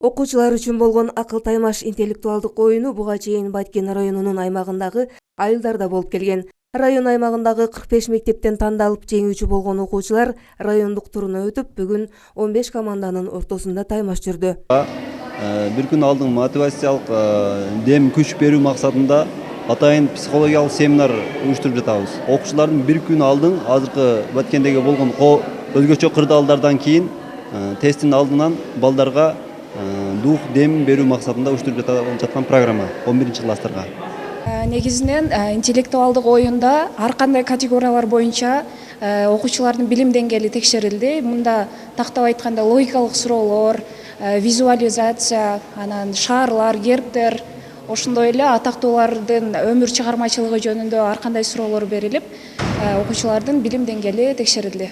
Окуучулар үчүн болгон акыл таймаш интеллектуалдык оюну буга чейин Баткен районунун аймагындагы айылдарда болуп келген. Район аймагындагы 45 мектептен тандалып жеңүүчү болгон окуучулар райондук туруна өтүп, бүгүн 15 команданын ортосунда таймаш жүрдү. Bir күн алдын мотивациялык дем күч берүү максатында атайын психологиялык семинар уюштуруп жатабыз. Окуучулардын bir күн алдын азыркы Баткендеги болгон өзгөчө кырдаалдардан кийин тесттин алдынан балдарга дух дем берүү максатында уюштуруп жаткан программа 11-класстарга. Негизинен интеллектуалдык оюнда ар кандай категориялар боюнча окуучулардын билим деңгээли текшерилди. Мында тактап айтканда логикалык суроолор, визуализация, анан шаарлар, гербтер, ошондой эле атактуулардын өмүр чыгармачылыгы жөнүндө ар кандай суроолор берилип, окуучулардын билим деңгээли текшерилди.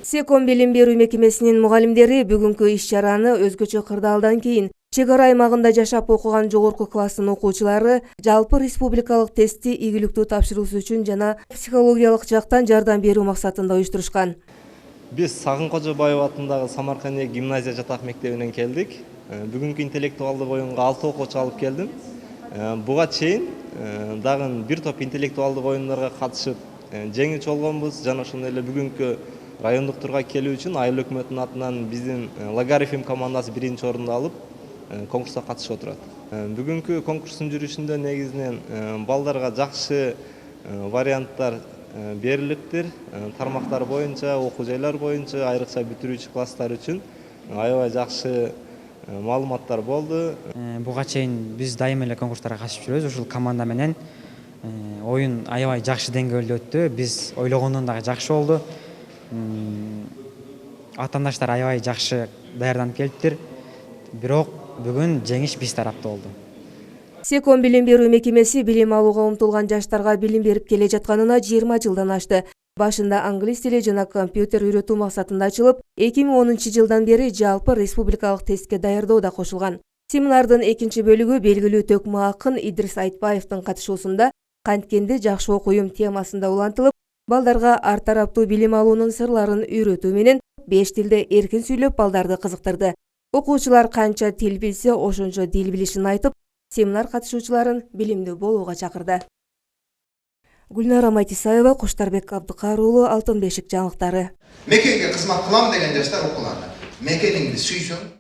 Секом билим берүү мекемесинин мугалимдери бүгүнкү иш-чараны өзгөчө кырдаалдан кийин чек ара аймагында жашап окуган жогорку класстын окуучулары жалпы республикалык тестти ийгиликтүү тапшыруусу үчүн жана психологиялык жактан жардам берүү максатында уюштурушкан. Биз Сагын Кожобаев атындагы Самаркандия гимназия жатак мектебинен келдик. Бүгүнкү интеллектуалдык оюнга 6 окуучу алып келдим. Буга чейин дагы бир топ интеллектуалдык оюндарга катышып жеңүүчү болгонбуз. Жана ошондой эле бүгүнкү райондук турга келүү үчүн айыл өкмөтүнүн атынан биздин Лагарифим командасы 1-чи орунду алып конкурска катышып отурат. Бүгүнкү конкурстун жүрүшүндө негизинен балдарга жакшы варианттар берилиптир. Тармактар боюнча, окуу жайлар боюнча, айрыкча бүтүрүүчү класстар үчүн аябай жакшы маалыматтар болду. Буга чейин биз дайыма эле конкурстарга катышып жүрөбүз. Ушул команда менен оюн аябай жакшы деңгээлде өттү. Биз ойлогондон дагы жакшы болду. Атаандаштар аябай жакшы даярданып келиптир. Бирок бүгүн жеңиш биз тарапта болду. Секом билим берүү мекемеси билим алууга умтулган жаштарга билим берип келе жатканына 20 жылдан ашты. Башында англис тили жана компьютер үйрөтүү максатында ачылып, 2010 жылдан бери жалпы республикалык тестке даярдоо да кошулган. Семинардын экинчи бөлүгү белгилүү төкмө акын Идрис Айтбаевдин катышуусунда канткенди жакшы окуйм темасында улантылып, балдарга ар тараптуу билим алуунун сырларын үйрөтүү менен 5 тилде эркин сүйлөп балдарды кызыктырды. Окуучулар канча тил билсе, ошончо дил билишин айтып, семинар катышуучуларын билимдүү болууга чакырды. Гүлнара Майтисаева, Куштарбек Абдыкар уулу, Алтын бешик жаңылыктары. Мекенге кызмат кылам деген жаштар окулат. Мекениңди сүйсөң